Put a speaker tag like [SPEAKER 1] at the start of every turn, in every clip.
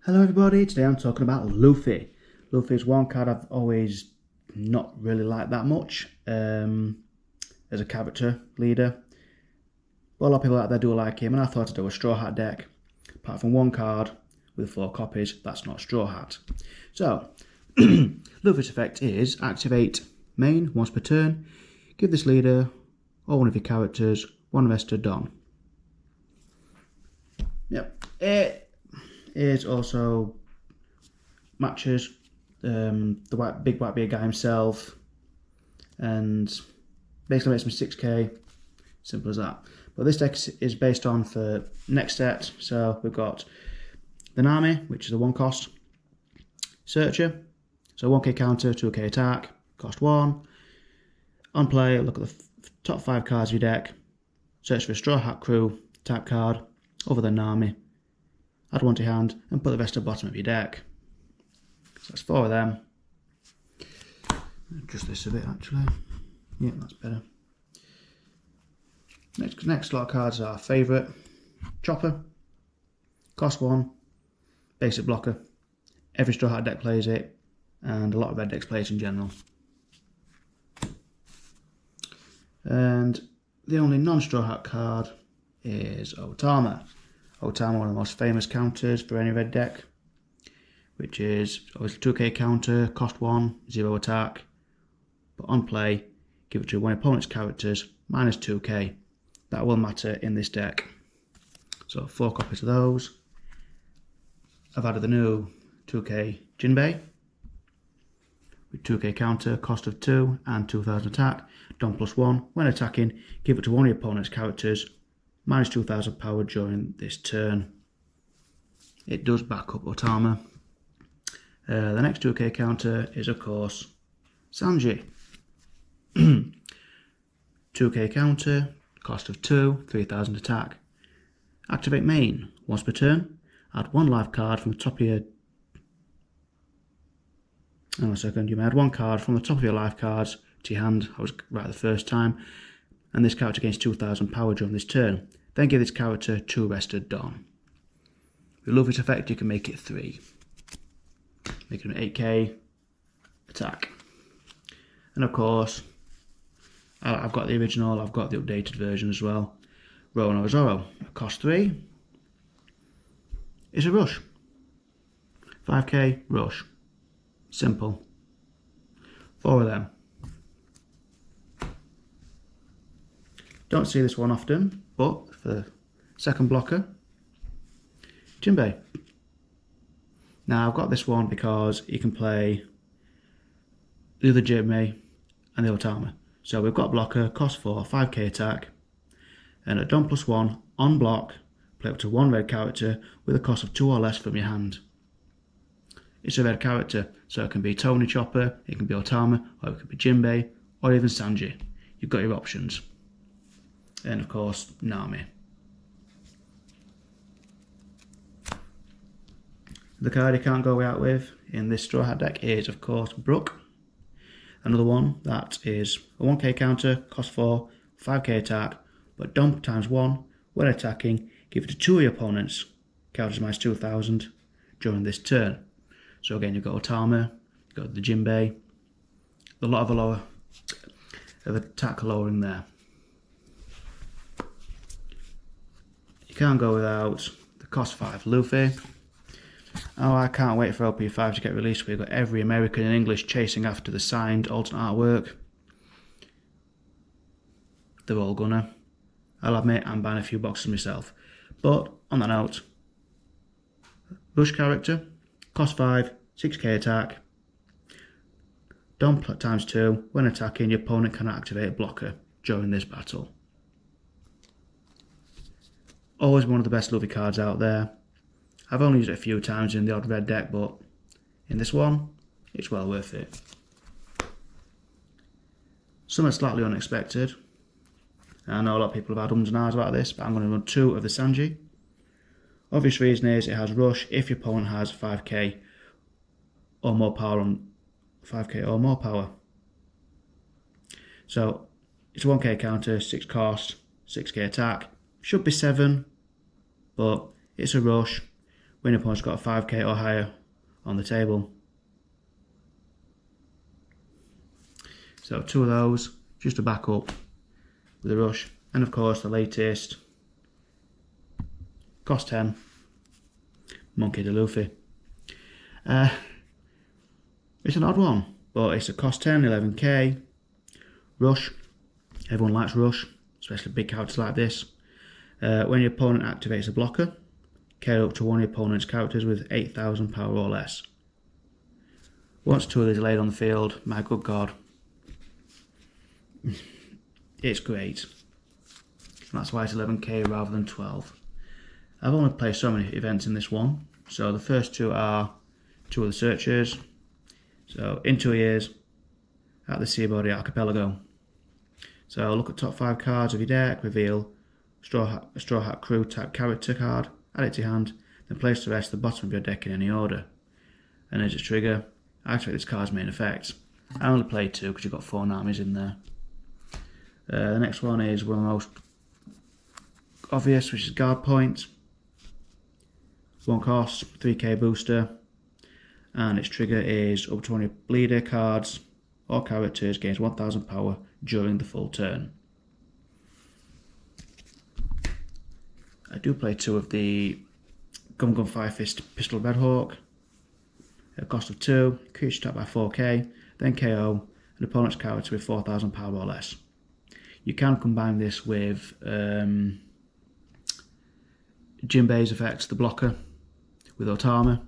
[SPEAKER 1] Hello everybody, today I'm talking about Luffy. Luffy is one card I've always not really liked that much as a character leader. But a lot of people out there do like him, and I thought I'd do a Straw Hat deck. Apart from one card with 4 copies, that's not Straw Hat. So, Luffy's effect is activate main once per turn. Give this leader or one of your characters one vested Don. Yep. It is also matches the big white beard guy himself, and basically makes him 6k. Simple as that. But this deck is based on for next set. So we've got the Nami, which is a 1 cost searcher. So 1k counter, 2k attack, cost 1. On play, look at the top 5 cards of your deck. Search for a Straw Hat Crew type card other than Nami. Add 1 to your hand and put the rest at the bottom of your deck. So that's 4 of them. Just this a bit actually. Yeah, that's better. Next lot of cards are favourite. Chopper. Cost 1. Basic blocker. Every Straw Hat deck plays it, and a lot of red decks play it in general. And the only non-Straw Hat card is Otama. Otama, one of the most famous counters for any red deck, which is always 2k counter, cost 1, 0 attack, but on play, give it to one opponent's characters, minus 2k. That will matter in this deck. So 4 copies of those. I've added the new 2k Jinbei, with 2k counter, cost of 2 and 2000 attack, Don +1. When attacking, give it to one of your opponent's characters, minus 2000 power during this turn. It does back up Otama. The next 2k counter is of course Sanji. 2k counter, cost of 2, 3000 attack. Activate main once per turn. Add 1 life card from the top of your... Hang on a second, you may add 1 card from the top of your life cards to your hand. I was right the first time. And this character gains 2000 power during this turn. Then give this character 2 rested Don. With Luffy's effect, you can make it 3. Making it 8k attack. And of course, I've got the original, I've got the updated version as well. Rono Zoro, cost 3. It's a rush. 5k rush. Simple. 4 of them. Don't see this one often, but for the second blocker, Jinbei. Now I've got this one because you can play the other Jinbei and the Otama. So we've got blocker, cost 4, 5k attack, and at Don +1 on block, play up to 1 red character with a cost of 2 or less from your hand. It's a red character, so it can be Tony Chopper, it can be Otama, or it could be Jinbei, or even Sanji. You've got your options. And of course, Nami. The card you can't go out with in this Straw Hat deck is, of course, Brook. Another one that is a 1k counter, cost 4, 5k attack, but dump ×1. When attacking, give it to 2 of your opponents, counters minus 2000 during this turn. So again, you've got Otama, you've got the Jinbei, a lot of a lower of attack lowering there. You can't go without the cost 5 Luffy. Oh, I can't wait for OP4 to get released. We've got every American and English chasing after the signed alternate artwork. They're all gonna. I'll admit I'm buying a few boxes myself. But on that note, rush character, cost 5, 6k attack. Don ×2. When attacking, your opponent can activate a blocker during this battle. Always one of the best Luffy cards out there. I've only used it a few times in the odd red deck, but in this one, it's well worth it. Something slightly unexpected. I know a lot of people have had ums and ahs about this, but I'm going to run 2 of the Sanji. Obvious reason is it has rush if your opponent has 5k or more power on 5k or more power. So it's a 1k counter, 6 cost, 6k attack. Should be 7, but it's a rush. when your opponent's got a 5k or higher on the table. So 2 of those, just to back up with a rush. And of course the latest, cost 10, Monkey D. Luffy. It's an odd one, but it's a cost 10, 11k, rush. Everyone likes rush, especially big characters like this. When your opponent activates a blocker, KO up to one of your opponent's characters with 8,000 power or less. Once 2 of these are laid on the field, my good god, it's great. And that's why it's 11k rather than 12. I've only played so many events in this one. So the first 2 are 2 of the searchers. So in 2 years at the Seaboard Archipelago. So look at top 5 cards of your deck, reveal Straw Hat Crew type character card, add it to your hand, then place the rest at the bottom of your deck in any order. And as its trigger, activate this card's main effect. I only played 2 because you've got 4 Namis in there. The next one is one of the most obvious, which is Guard Point. 1 cost, 3k booster, and its trigger is up to 1 of your bleeder cards or characters gains 1000 power during the full turn. I do play 2 of the Gum Kong 5-Fist Pistol Redhawk. A cost of 2, creature attack by 4k, then KO an opponent's character with 4000 power or less. You can combine this with Jinbei's effect, the blocker, with Otama.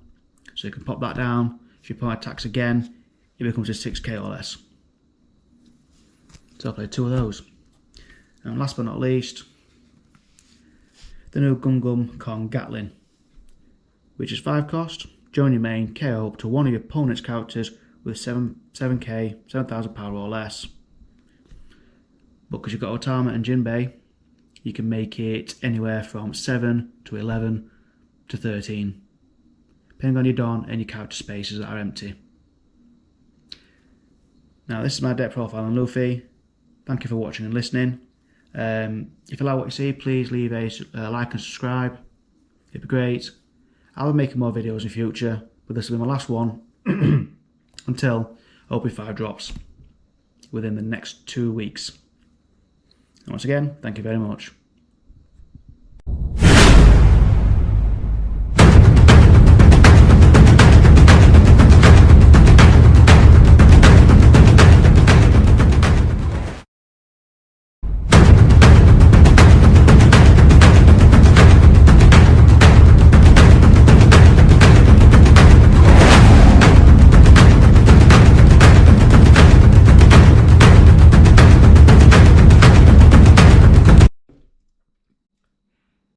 [SPEAKER 1] So you can pop that down. If your opponent attacks again, it becomes a 6k or less. So I played 2 of those. And last but not least, the new Gum Kong Gatling, which is 5 cost. Join your main, KO up to 1 of your opponent's characters with 7k, 7000 power or less. But because you've got Otama and Jinbei, you can make it anywhere from 7 to 11 to 13, depending on your Don and your character spaces that are empty. Now this is my deck profile on Luffy. Thank you for watching and listening. If you like what you see, please leave a like and subscribe. It'd be great. I'll be making more videos in future, but this will be my last one until OP4 drops within the next 2 weeks. And once again, thank you very much.